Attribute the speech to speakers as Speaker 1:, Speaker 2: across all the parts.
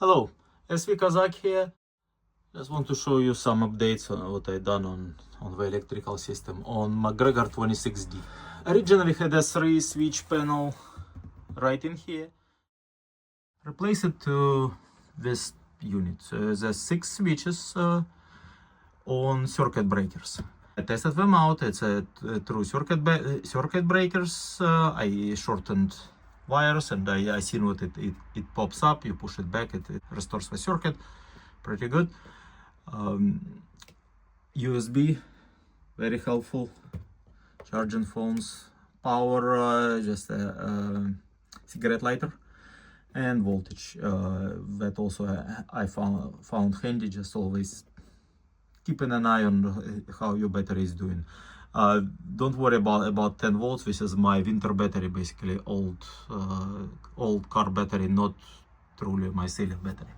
Speaker 1: Hello, SV KAZAK here. Just want to show you some updates on what I done on the electrical system on MacGregor 26D. Originally had a 3-switch panel right in here. Replace it to this unit. So there's 6 switches on circuit breakers. I tested them out. It's a true circuit breakers. I shortened wires and I seen what it pops up. You push it back, it restores the circuit. Pretty good. USB, very helpful. Charging phones, power, just a cigarette lighter, and voltage. That also I found handy. Just always keeping an eye on how your battery is doing. Don't worry about 10 volts. This is my winter battery, basically old car battery, not truly my ceiling battery.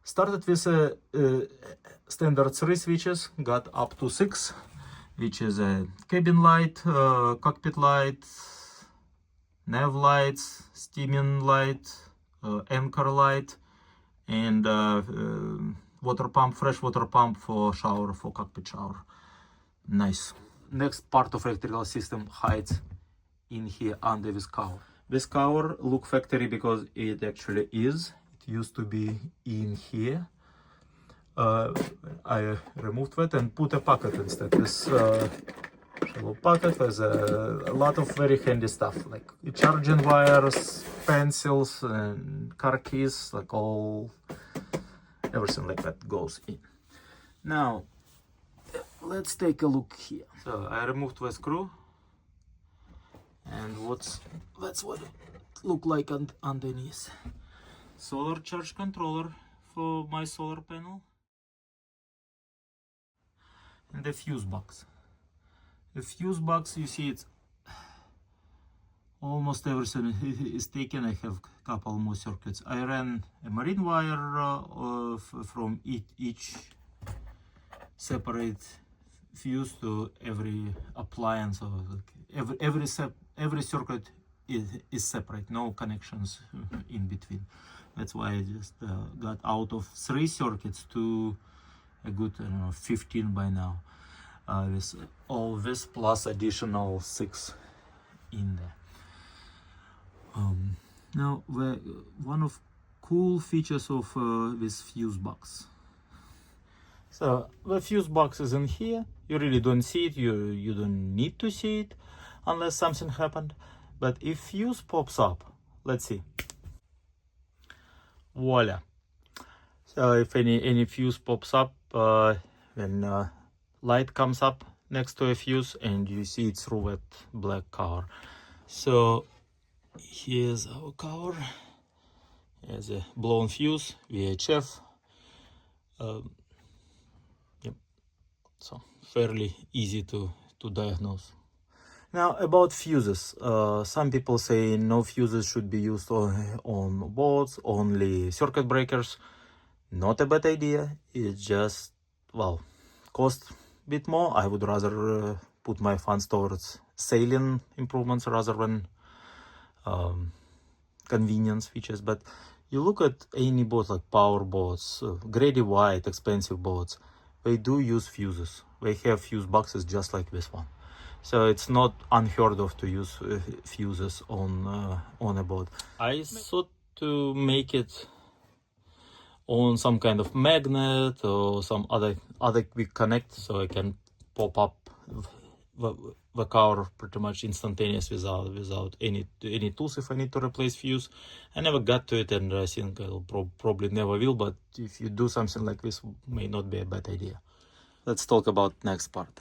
Speaker 1: Started with standard 3 switches, got up to 6, which is a cabin light, cockpit light, nav lights, steaming light, anchor light, and water pump, fresh water pump for shower, for cockpit shower. Nice. Next part of electrical system hides in here under this cover. This cover look factory because it actually is. It used to be in here. I removed that and put a pocket instead. This shallow pocket has a lot of very handy stuff like charging wires, pencils, and car keys, like everything like that goes in. Now let's take a look here. So I removed the screw, and that's what it look like underneath. Solar charge controller for my solar panel, and the fuse box. The fuse box, you see, it's almost everything is taken. I have a couple more circuits. I ran a marine wire from each separate fuse to every appliance, or every circuit is separate, no connections in between. That's why I just got out of 3 circuits to a good, I don't know, 15 by now. With all this plus additional 6 in there. Now, one of cool features of this fuse box. So the fuse box is in here. You really don't see it. You don't need to see it unless something happened. But if fuse pops up, let's see. Voila. So if any fuse pops up, when light comes up next to a fuse, and you see it through that black cover. So here's our cover. Here's a blown fuse, VHF. Yep. So fairly easy to diagnose. Now about fuses. Some people say no fuses should be used on boards, only circuit breakers. Not a bad idea. It's just, well, cost a bit more. I would rather put my funds towards sailing improvements rather than convenience features. But you look at any boat like power boats, Grady White, expensive boats, they do use fuses. They have fuse boxes just like this one. So it's not unheard of to use fuses on a boat. I thought to make it on some kind of magnet or some other quick connect, so I can pop up the cover pretty much instantaneous without any tools if I need to replace fuse. I never got to it, and I think I'll probably never will, but if you do something like this, may not be a bad idea. Let's talk about next part.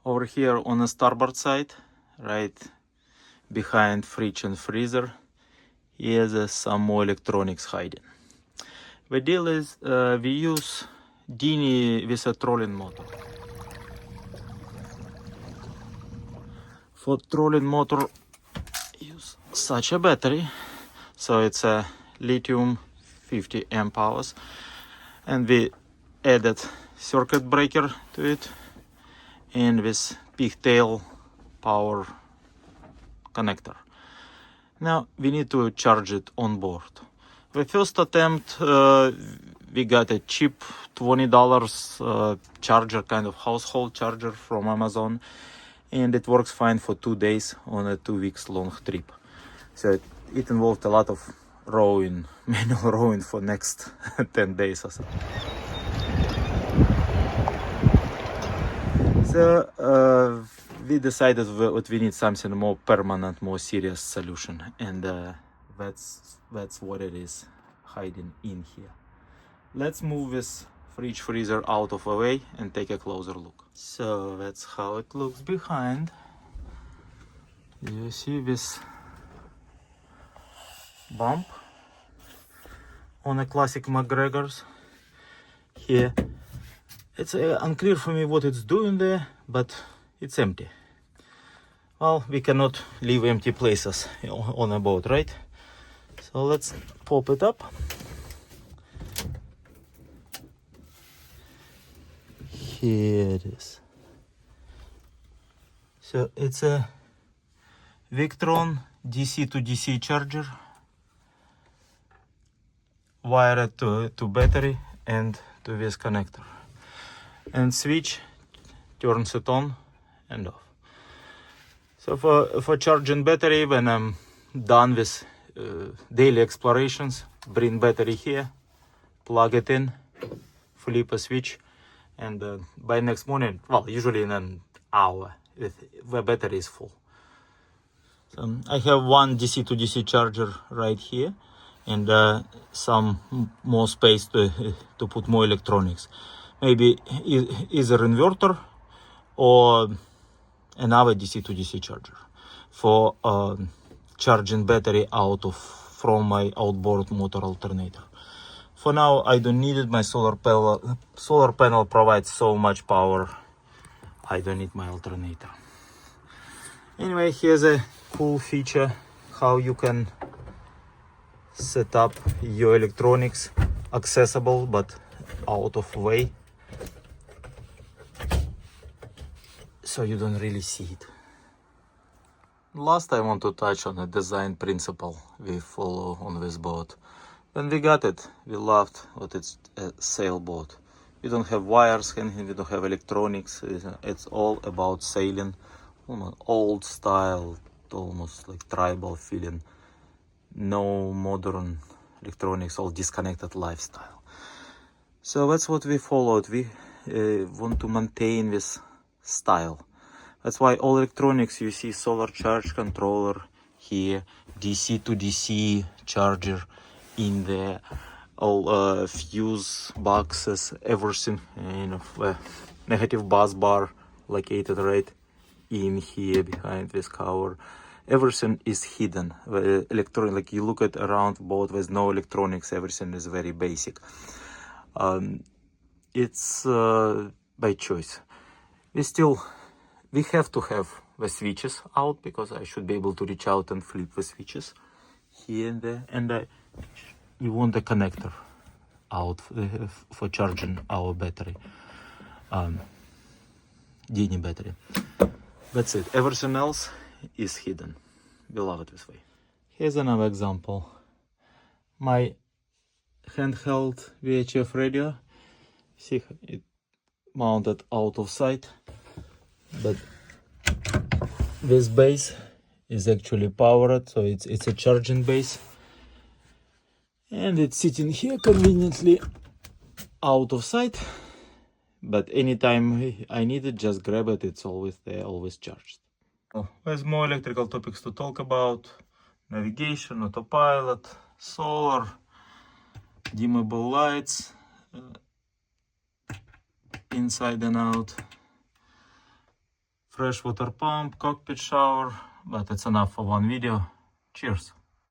Speaker 1: Over here on the starboard side, right behind fridge and freezer, here's some more electronics hiding. The deal is we use dinghy with a trolling motor. For trolling motor, use such a battery. So it's a lithium 50 amp hours, and we added circuit breaker to it, and this pigtail power connector. Now we need to charge it on board. The first attempt, we got a cheap $20 charger, kind of household charger from Amazon, and it works fine for 2 days on a 2 weeks long trip. So it involved a lot of rowing, manual rowing for next 10 days or so. So we decided that we need something more permanent, more serious solution, and that's what it is hiding in here. Let's move this fridge freezer out of the way and take a closer look. So that's how it looks behind. You see this bump on a classic MacGregor's here. It's unclear for me what it's doing there, but it's empty. Well, we cannot leave empty places on a boat, right? So let's pop it up. Here it is. So it's a Victron DC to DC charger, wired to battery and to this connector. And switch turns it on and off. So for charging battery, when I'm done with daily explorations, bring battery here, plug it in, flip a switch, and by next morning, well, usually in an hour, the battery is full. So I have one DC to DC charger right here, and some more space to put more electronics. Maybe either inverter or another DC to DC charger for charging battery from my outboard motor alternator. For now, I don't need it. My solar panel provides so much power. I don't need my alternator. Anyway, here's a cool feature how you can set up your electronics accessible but out of way, so you don't really see it. Last, I want to touch on a design principle we follow on this boat. When we got it, we loved that it's a sailboat. We don't have wires hanging, we don't have electronics. It's all about sailing, old style, almost like tribal feeling. No modern electronics, all disconnected lifestyle. So that's what we followed. We want to maintain this style. That's why all electronics, you see solar charge controller here, DC to DC charger in there, all fuse boxes, everything, negative bus bar located right in here behind this cover. Everything is hidden. Electronic, like you look at around boat, there's no electronics. Everything is very basic. It's by choice. We have to have the switches out because I should be able to reach out and flip the switches here and there. And we want the connector out for charging our battery, DINI battery. That's it. Everything else is hidden. We love it this way. Here's another example. My handheld VHF radio. See, it mounted out of sight, but this base is actually powered, so it's a charging base, and it's sitting here conveniently out of sight, but anytime I need it, just grab it. It's always there, always charged. There's more electrical topics to talk about: navigation, autopilot, solar, dimmable lights, inside and out, freshwater pump, cockpit shower, but it's enough for one video. Cheers!